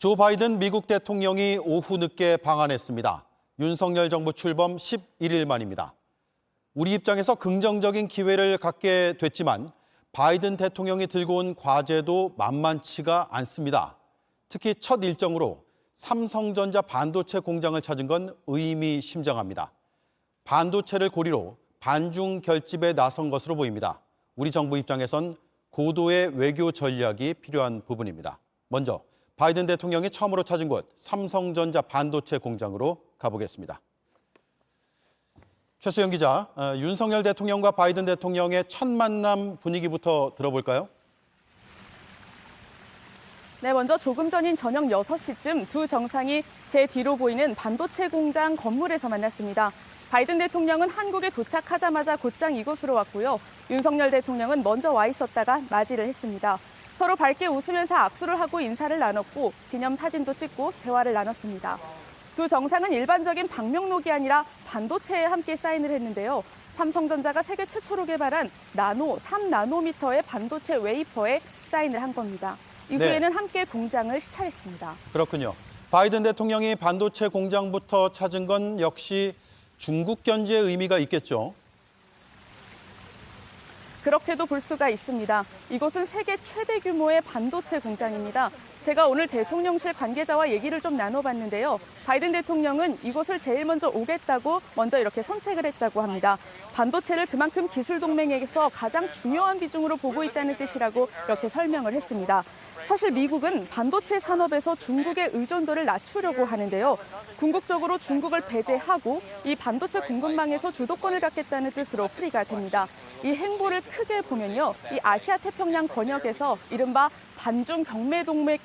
조 바이든 미국 대통령이 오후 늦게 방한했습니다. 윤석열 정부 출범 11일 만입니다. 우리 입장에서 긍정적인 기회를 갖게 됐지만 바이든 대통령이 들고 온 과제도 만만치가 않습니다. 특히 첫 일정으로 삼성전자 반도체 공장을 찾은 건 의미심장합니다. 반도체를 고리로 반중 결집에 나선 것으로 보입니다. 우리 정부 입장에선 고도의 외교 전략이 필요한 부분입니다. 먼저 바이든 대통령이 처음으로 찾은 곳 삼성전자 반도체 공장으로 가보겠습니다. 최수영 기자, 윤석열 대통령과 바이든 대통령의 첫 만남 분위기부터 들어볼까요? 네, 먼저 조금 전인 저녁 6시쯤 두 정상이 제 뒤로 보이는 반도체 공장 건물에서 만났습니다. 바이든 대통령은 한국에 도착하자마자 곧장 이곳으로 왔고요. 윤석열 대통령은 먼저 와 있었다가 맞이를 했습니다. 서로 밝게 웃으면서 악수를 하고 인사를 나눴고 기념사진도 찍고 대화를 나눴습니다. 두 정상은 일반적인 방명록이 아니라 반도체에 함께 사인을 했는데요. 삼성전자가 세계 최초로 개발한 나노 3나노미터의 반도체 웨이퍼에 사인을 한 겁니다. 이후에는 함께 공장을 시찰했습니다. 그렇군요. 바이든 대통령이 반도체 공장부터 찾은 건 역시 중국 견제의 의미가 있겠죠. 그렇게도 볼 수가 있습니다. 이곳은 세계 최대 규모의 반도체 공장입니다. 제가 오늘 대통령실 관계자와 얘기를 좀 나눠봤는데요. 바이든 대통령은 이곳을 제일 먼저 오겠다고 먼저 이렇게 선택을 했다고 합니다. 반도체를 그만큼 기술 동맹에서 가장 중요한 비중으로 보고 있다는 뜻이라고 이렇게 설명을 했습니다. 사실 미국은 반도체 산업에서 중국의 의존도를 낮추려고 하는데요. 궁극적으로 중국을 배제하고 이 반도체 공급망에서 주도권을 갖겠다는 뜻으로 풀이가 됩니다. 이 행보를 크게 보면요. 이 아시아 태평양 권역에서 이른바 반중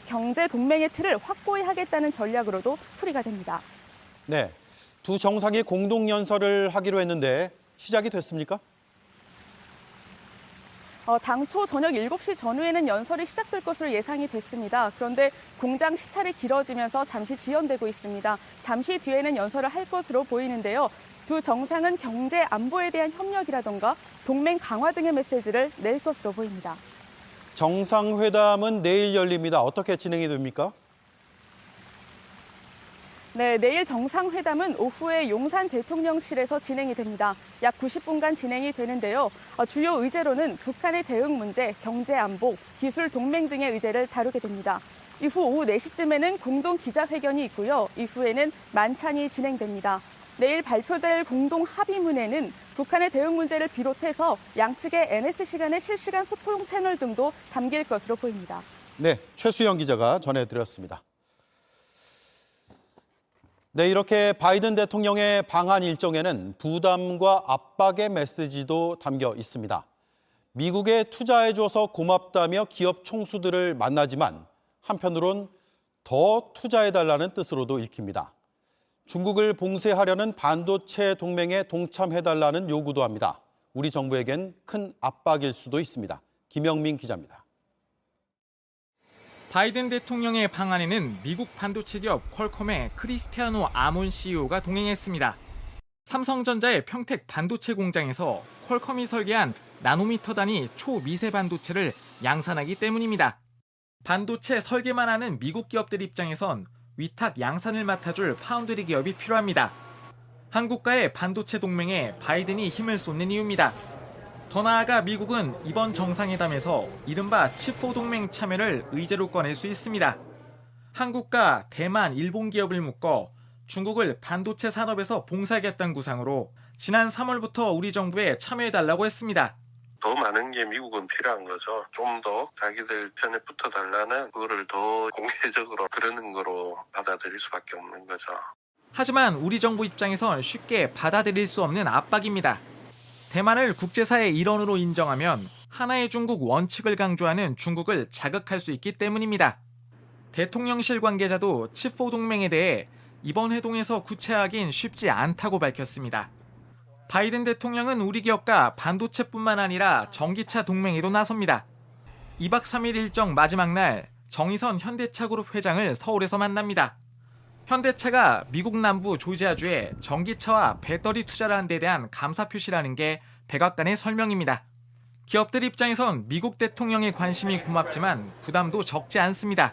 경제 동맹의 틀을 확고히 하겠다는 전략으로도 풀이가 됩니다. 네, 두 정상이 공동 연설을 하기로 했는데 시작이 됐습니까? 당초 저녁 7시 전후에는 연설이 시작될 것으로 예상이 됐습니다. 그런데 공장 시찰이 길어지면서 잠시 지연되고 있습니다. 잠시 뒤에는 연설을 할 것으로 보이는데요. 두 정상은 경제 안보에 대한 협력이라던가 동맹 강화 등의 메시지를 낼 것으로 보입니다. 정상회담은 내일 열립니다. 어떻게 진행이 됩니까? 네, 내일 정상회담은 오후에 용산 대통령실에서 진행이 됩니다. 약 90분간 진행이 되는데요. 주요 의제로는 북한의 대응 문제, 경제 안보, 기술 동맹 등의 의제를 다루게 됩니다. 이후 오후 4시쯤에는 공동 기자회견이 있고요. 이후에는 만찬이 진행됩니다. 내일 발표될 공동 합의문에는 북한의 대응 문제를 비롯해서 양측의 NSC 간의 실시간 소통 채널 등도 담길 것으로 보입니다. 네, 최수영 기자가 전해드렸습니다. 네, 이렇게 바이든 대통령의 방한 일정에는 부담과 압박의 메시지도 담겨 있습니다. 미국에 투자해줘서 고맙다며 기업 총수들을 만나지만 한편으론 더 투자해달라는 뜻으로도 읽힙니다. 중국을 봉쇄하려는 반도체 동맹에 동참해달라는 요구도 합니다. 우리 정부에겐 큰 압박일 수도 있습니다. 김영민 기자입니다. 바이든 대통령의 방안에는 미국 반도체 기업 퀄컴의 크리스티아노 아몬 CEO가 동행했습니다. 삼성전자의 평택 반도체 공장에서 퀄컴이 설계한 나노미터 단위 초미세 반도체를 양산하기 때문입니다. 반도체 설계만 하는 미국 기업들 입장에선 위탁 양산을 맡아줄 파운드리 기업이 필요합니다. 한국과의 반도체 동맹에 바이든이 힘을 쏟는 이유입니다. 더 나아가 미국은 이번 정상회담에서 이른바 칩4 동맹 참여를 의제로 꺼낼 수 있습니다. 한국과 대만, 일본 기업을 묶어 중국을 반도체 산업에서 봉사하겠다는 구상으로 지난 3월부터 우리 정부에 참여해달라고 했습니다. 더 많은 게 미국은 필요한 거죠. 좀 더 자기들 편에 붙어달라는 그거를 더 공개적으로 그러는 거로 받아들일 수밖에 없는 거죠. 하지만 우리 정부 입장에선 쉽게 받아들일 수 없는 압박입니다. 대만을 국제사의 일원으로 인정하면 하나의 중국 원칙을 강조하는 중국을 자극할 수 있기 때문입니다. 대통령실 관계자도 칩4 동맹에 대해 이번 회동에서 구체화하긴 쉽지 않다고 밝혔습니다. 바이든 대통령은 우리 기업과 반도체뿐만 아니라 전기차 동맹에도 나섭니다. 2박 3일 일정 마지막 날 정의선 현대차그룹 회장을 서울에서 만납니다. 현대차가 미국 남부 조지아주에 전기차와 배터리 투자를 한 데 대한 감사 표시라는 게 백악관의 설명입니다. 기업들 입장에선 미국 대통령의 관심이 고맙지만 부담도 적지 않습니다.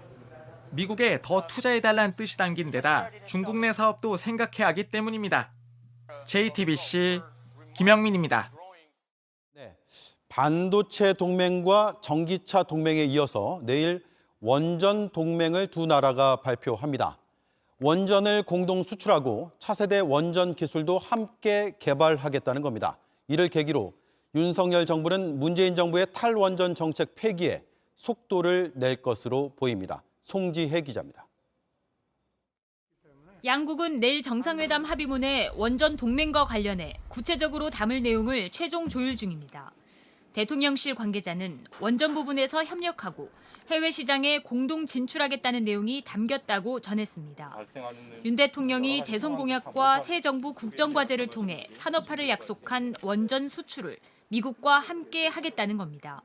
미국에 더 투자해달라는 뜻이 담긴 데다 중국 내 사업도 생각해야 하기 때문입니다. JTBC 김영민입니다. 네, 반도체 동맹과 전기차 동맹에 이어서 내일 원전 동맹을 두 나라가 발표합니다. 원전을 공동 수출하고 차세대 원전 기술도 함께 개발하겠다는 겁니다. 이를 계기로 윤석열 정부는 문재인 정부의 탈원전 정책 폐기에 속도를 낼 것으로 보입니다. 송지혜 기자입니다. 양국은 내일 정상회담 합의문에 원전 동맹과 관련해 구체적으로 담을 내용을 최종 조율 중입니다. 대통령실 관계자는 원전 부분에서 협력하고 해외 시장에 공동 진출하겠다는 내용이 담겼다고 전했습니다. 윤 대통령이 대선 공약과 새 정부 국정과제를 통해 산업화를 약속한 원전 수출을 미국과 함께 하겠다는 겁니다.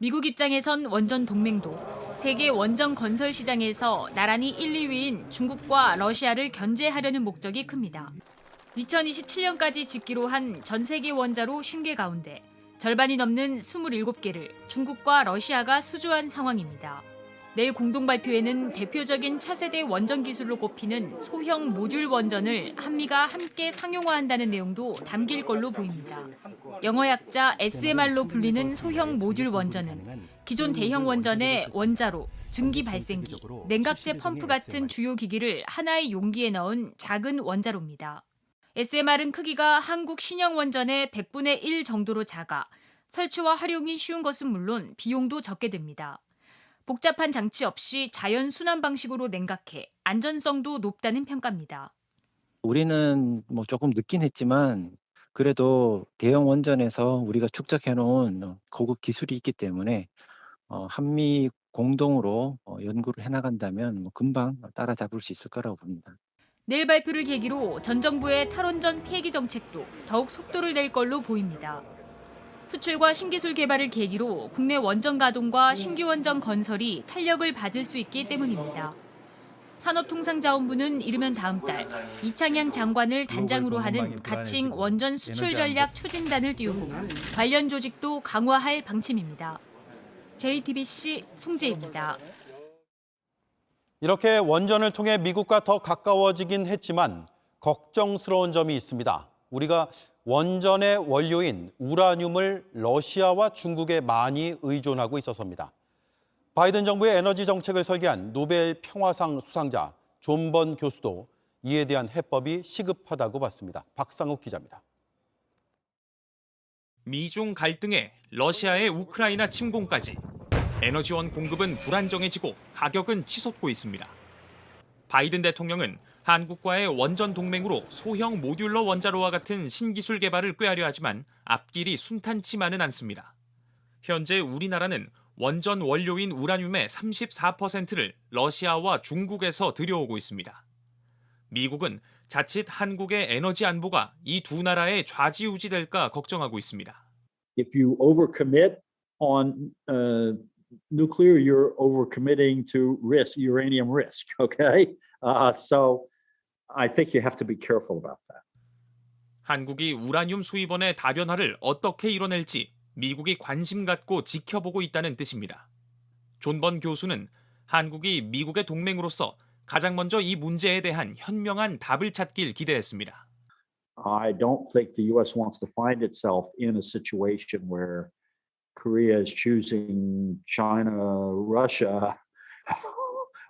미국 입장에선 원전 동맹도 세계 원전 건설 시장에서 나란히 1, 2위인 중국과 러시아를 견제하려는 목적이 큽니다. 2027년까지 짓기로 한 전 세계 원자로 50개 가운데 절반이 넘는 27개를 중국과 러시아가 수주한 상황입니다. 내일 공동 발표에는 대표적인 차세대 원전 기술로 꼽히는 소형 모듈 원전을 한미가 함께 상용화한다는 내용도 담길 걸로 보입니다. 영어 약자 SMR로 불리는 소형 모듈 원전은 기존 대형 원전의 원자로, 증기 발생기, 냉각제 펌프 같은 주요 기기를 하나의 용기에 넣은 작은 원자로입니다. SMR은 크기가 한국 신형 원전의 100분의 1 정도로 작아 설치와 활용이 쉬운 것은 물론 비용도 적게 듭니다. 복잡한 장치 없이 자연 순환 방식으로 냉각해 안전성도 높다는 평가입니다. 우리는 조금 늦긴 했지만 그래도 대형 원전에서 우리가 축적해 놓은 고급 기술이 있기 때문에 한미 공동으로 연구를 해나간다면 금방 따라잡을 수 있을 거라고 봅니다. 내일 발표를 계기로 전 정부의 탈원전 폐기 정책도 더욱 속도를 낼 걸로 보입니다. 수출과 신기술 개발을 계기로 국내 원전 가동과 신규 원전 건설이 탄력을 받을 수 있기 때문입니다. 산업통상자원부는 이르면 다음 달 이창양 장관을 단장으로 하는 가칭 원전 수출 전략 추진단을 띄우고 관련 조직도 강화할 방침입니다. JTBC 송지혜입니다. 이렇게 원전을 통해 미국과 더 가까워지긴 했지만 걱정스러운 점이 있습니다. 우리가 원전의 원료인 우라늄을 러시아와 중국에 많이 의존하고 있어서입니다. 바이든 정부의 에너지 정책을 설계한 노벨 평화상 수상자 존번 교수도 이에 대한 해법이 시급하다고 봤습니다. 박상욱 기자입니다. 미중 갈등에 러시아의 우크라이나 침공까지 에너지원 공급은 불안정해지고 가격은 치솟고 있습니다. 바이든 대통령은 한국과의 원전 동맹으로 소형 모듈러 원자로와 같은 신기술 개발을 꾀하려 하지만 앞길이 순탄치만은 않습니다. 현재 우리나라는 원전 원료인 우라늄의 34%를 러시아와 중국에서 들여오고 있습니다. 미국은 자칫 한국의 에너지 안보가 이 두 나라에 좌지우지될까 걱정하고 있습니다. If you overcommit on nuclear, you're overcommitting to risk, uranium risk, okay? So I think you have to be careful about that. 한국이 우라늄 수입원의 다변화를 어떻게 이뤄낼지 미국이 관심 갖고 지켜보고 있다는 뜻입니다. 존번 교수는 한국이 미국의 동맹으로서 가장 먼저 이 문제에 대한 현명한 답을 찾길 기대했습니다. I don't think the U.S. wants to find itself in a situation where Korea is choosing China, Russia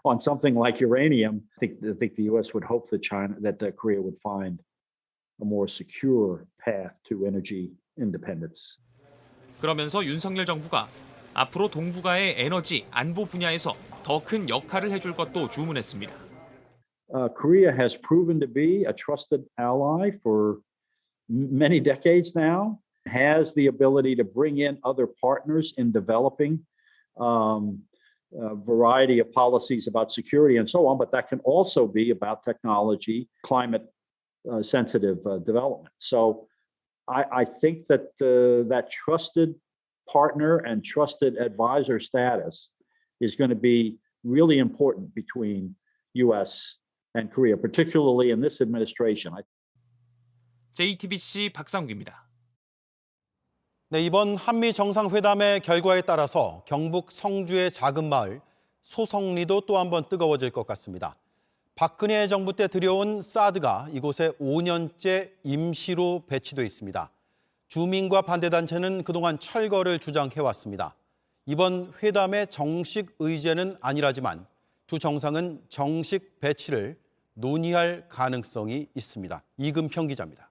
on something like uranium. I think the U.S. would hope that Korea would find a more secure path to energy independence. 그러면서 윤석열 정부가 앞으로 동북아의 에너지 안보 분야에서 더 큰 역할을 해줄 것도 주문했습니다. Korea has proven to be a trusted ally for many decades now, has the ability to bring in other partners in developing a variety of policies about security and so on, but that can also be about technology, climate sensitive development. So I think that that trusted partner and trusted advisor status is going to be really important between U.S. and Korea, particularly in this administration. JTBC 박상욱입니다. 네, 이번 한미 정상회담의 결과에 따라서 경북 성주의 작은 마을 소송리도 또 한 번 뜨거워질 것 같습니다. 박근혜 정부 때 들여온 사드가 이곳에 5년째 임시로 배치돼 있습니다. 주민과 반대단체는 그동안 철거를 주장해왔습니다. 이번 회담의 정식 의제는 아니라지만 두 정상은 정식 배치를 논의할 가능성이 있습니다. 이금평 기자입니다.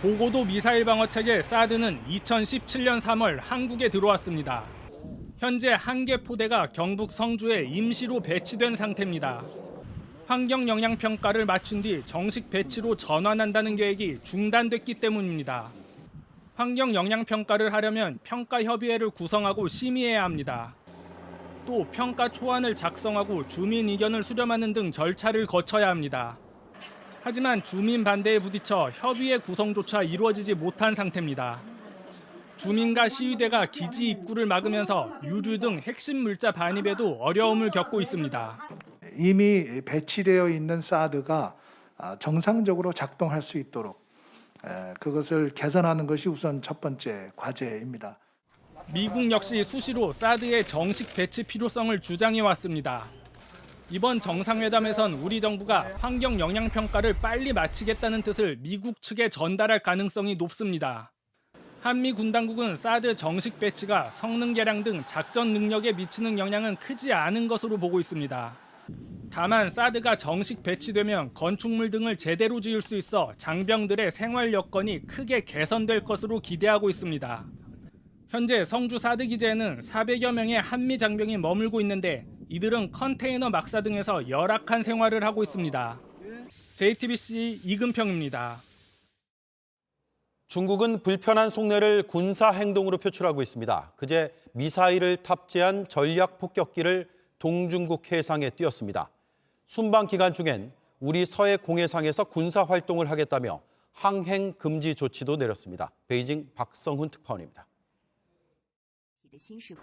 고고도 미사일 방어 체계 사드는 2017년 3월 한국에 들어왔습니다. 현재 한 개 포대가 경북 성주에 임시로 배치된 상태입니다. 환경 영향 평가를 마친 뒤 정식 배치로 전환한다는 계획이 중단됐기 때문입니다. 환경 영향 평가를 하려면 평가 협의회를 구성하고 심의해야 합니다. 또 평가 초안을 작성하고 주민 의견을 수렴하는 등 절차를 거쳐야 합니다. 하지만 주민 반대에 부딪혀 협의회 구성조차 이루어지지 못한 상태입니다. 주민과 시위대가 기지 입구를 막으면서 유류 등 핵심 물자 반입에도 어려움을 겪고 있습니다. 이미 배치되어 있는 사드가 정상적으로 작동할 수 있도록 그것을 개선하는 것이 우선 첫 번째 과제입니다. 미국 역시 수시로 사드의 정식 배치 필요성을 주장해 왔습니다. 이번 정상회담에선 우리 정부가 환경 영향 평가를 빨리 마치겠다는 뜻을 미국 측에 전달할 가능성이 높습니다. 한미 군당국은 사드 정식 배치가 성능 개량 등 작전 능력에 미치는 영향은 크지 않은 것으로 보고 있습니다. 다만 사드가 정식 배치되면 건축물 등을 제대로 지을 수 있어 장병들의 생활 여건이 크게 개선될 것으로 기대하고 있습니다. 현재 성주 사드 기지에는 400여 명의 한미 장병이 머물고 있는데 이들은 컨테이너 막사 등에서 열악한 생활을 하고 있습니다. JTBC 이금평입니다. 중국은 불편한 속내를 군사 행동으로 표출하고 있습니다. 그제 미사일을 탑재한 전략 폭격기를 동중국 해상에 띄웠습니다. 순방 기간 중엔 우리 서해 공해상에서 군사 활동을 하겠다며 항행 금지 조치도 내렸습니다. 베이징 박성훈 특파원입니다.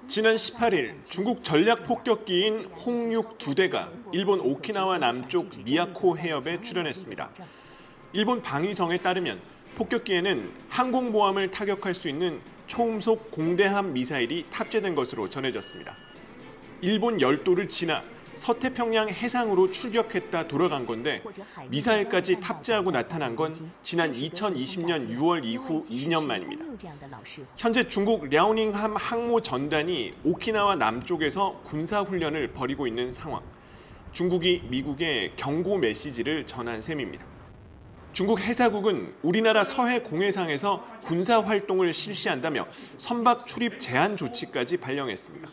지난 18일 중국 전략 폭격기인 홍육 2대가 일본 오키나와 남쪽 미야코 해협에 출현했습니다. 일본 방위성에 따르면 폭격기에는 항공모함을 타격할 수 있는 초음속 공대함 미사일이 탑재된 것으로 전해졌습니다. 일본 열도를 지나 서태평양 해상으로 출격했다 돌아간 건데 미사일까지 탑재하고 나타난 건 지난 2020년 6월 이후 2년 만입니다. 현재 중국 랴오닝함 항모 전단이 오키나와 남쪽에서 군사훈련을 벌이고 있는 상황. 중국이 미국에 경고 메시지를 전한 셈입니다. 중국 해사국은 우리나라 서해 공해상에서 군사활동을 실시한다며 선박 출입 제한 조치까지 발령했습니다.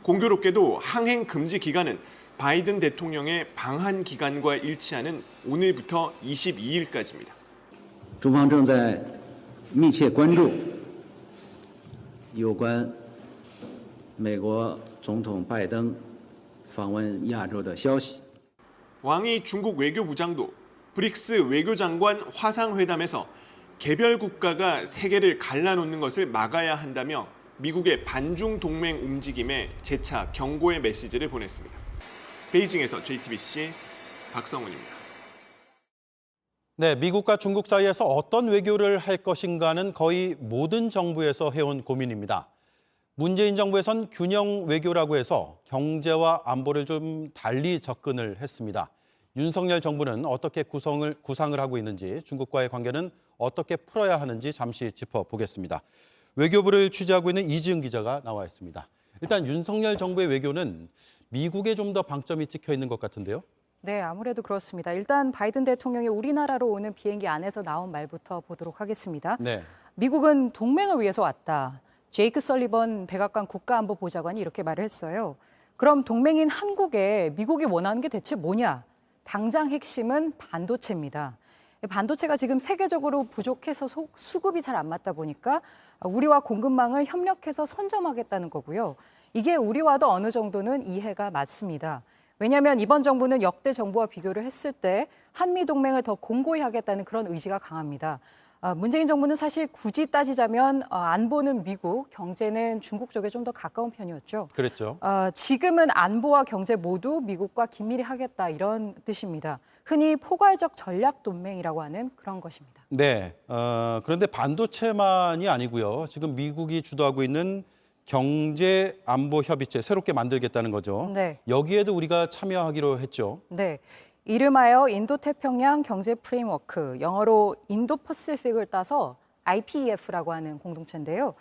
공교롭게도 항행 금지 기간은 바이든 대통령의 방한 기간과 일치하는 오늘부터 22일까지입니다. 中方正在密切关注有关美国总统拜登访问亚洲的消息。 왕이 중국 외교부장도 브릭스 외교장관 화상회담에서 개별 국가가 세계를 갈라놓는 것을 막아야 한다며 미국의 반중 동맹 움직임에 재차 경고의 메시지를 보냈습니다. 베이징에서 JTBC 박성훈입니다. 네, 미국과 중국 사이에서 어떤 외교를 할 것인가는 거의 모든 정부에서 해온 고민입니다. 문재인 정부에선 균형 외교라고 해서 경제와 안보를 좀 달리 접근을 했습니다. 윤석열 정부는 어떻게 구상을 하고 있는지, 중국과의 관계는 어떻게 풀어야 하는지 잠시 짚어보겠습니다. 외교부를 취재하고 있는 이지은 기자가 나와 있습니다. 일단 윤석열 정부의 외교는 미국에 좀 더 방점이 찍혀 있는 것 같은데요. 네, 아무래도 그렇습니다. 일단 바이든 대통령이 우리나라로 오는 비행기 안에서 나온 말부터 보도록 하겠습니다. 네. 미국은 동맹을 위해서 왔다. 제이크 설리번 백악관 국가안보보좌관이 이렇게 말을 했어요. 그럼 동맹인 한국에 미국이 원하는 게 대체 뭐냐? 당장 핵심은 반도체입니다. 반도체가 지금 세계적으로 부족해서 수급이 잘 안 맞다 보니까 우리와 공급망을 협력해서 선점하겠다는 거고요. 이게 우리와도 어느 정도는 이해가 맞습니다. 왜냐하면 이번 정부는 역대 정부와 비교를 했을 때 한미 동맹을 더 공고히 하겠다는 그런 의지가 강합니다. 문재인 정부는 사실 굳이 따지자면 안보는 미국, 경제는 중국 쪽에 좀 더 가까운 편이었죠. 그랬죠. 지금은 안보와 경제 모두 미국과 긴밀히 하겠다 이런 뜻입니다. 흔히 포괄적 전략 동맹이라고 하는 그런 것입니다. 네, 그런데 반도체만이 아니고요. 지금 미국이 주도하고 있는 경제 안보 협의체 새롭게 만들겠다는 거죠. 네. 여기에도 우리가 참여하기로 했죠. 네. 이름하여 인도태평양 경제 프레임워크, 영어로 인도퍼시픽을 따서 IPEF라고 하는 공동체인데요.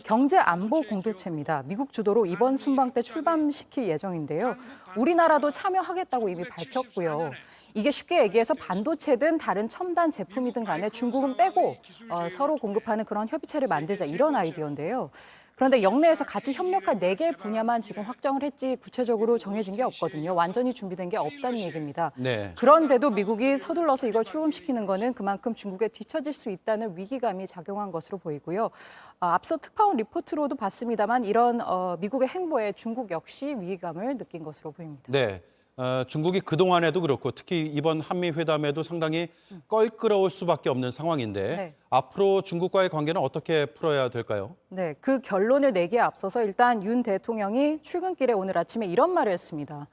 경제 안보 공동체입니다. 미국 주도로 이번 순방 때 출범시킬 예정인데요. 우리나라도 참여하겠다고 이미 밝혔고요. 이게 쉽게 얘기해서 반도체든 다른 첨단 제품이든 간에 중국은 빼고 서로 공급하는 그런 협의체를 만들자, 이런 아이디어인데요. 그런데 영내에서 같이 협력할 4개 분야만 지금 확정을 했지 구체적으로 정해진 게 없거든요. 완전히 준비된 게 없다는 얘기입니다. 네. 그런데도 미국이 서둘러서 이걸 출범시키는 거는 그만큼 중국에 뒤처질 수 있다는 위기감이 작용한 것으로 보이고요. 앞서 특파원 리포트로도 봤습니다만 이런 미국의 행보에 중국 역시 위기감을 느낀 것으로 보입니다. 네. 중국이 그동안에도 그렇고 특히 이번 한미회담에도 상당히 껄끄러울 수밖에 없는 상황인데 네. 앞으로 중국과의 관계는 어떻게 풀어야 될까요? 네, 그 결론을 내기에 앞서서 일단 윤 대통령이 출근길에 오늘 아침에 이런 말을 했습니다.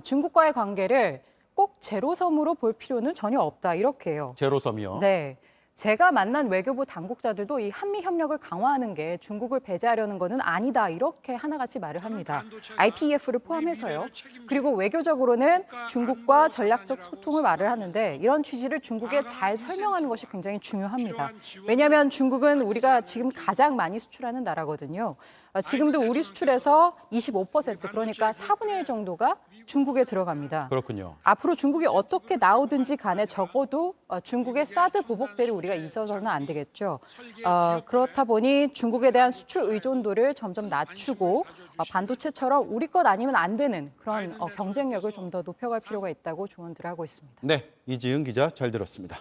중국과의 관계를 꼭 제로섬으로 볼 필요는 전혀 없다, 이렇게 해요. 제로섬이요. 네. 제가 만난 외교부 당국자들도 이 한미 협력을 강화하는 게 중국을 배제하려는 것은 아니다, 이렇게 하나같이 말을 합니다. IPEF를 포함해서요. 그리고 외교적으로는 중국과 전략적 소통을 말을 하는데 이런 취지를 중국에 잘 설명하는 것이 굉장히 중요합니다. 왜냐하면 중국은 우리가 지금 가장 많이 수출하는 나라거든요. 지금도 우리 수출에서 25%, 그러니까 4분의 1 정도가 중국에 들어갑니다. 그렇군요. 앞으로 중국이 어떻게 나오든지 간에 적어도 중국의 사드 보복대를 우리가 잊어서는 안 되겠죠. 그렇다 보니 중국에 대한 수출 의존도를 점점 낮추고 반도체처럼 우리 것 아니면 안 되는 그런 경쟁력을 좀 더 높여갈 필요가 있다고 조언들을 하고 있습니다. 네, 이지은 기자 잘 들었습니다.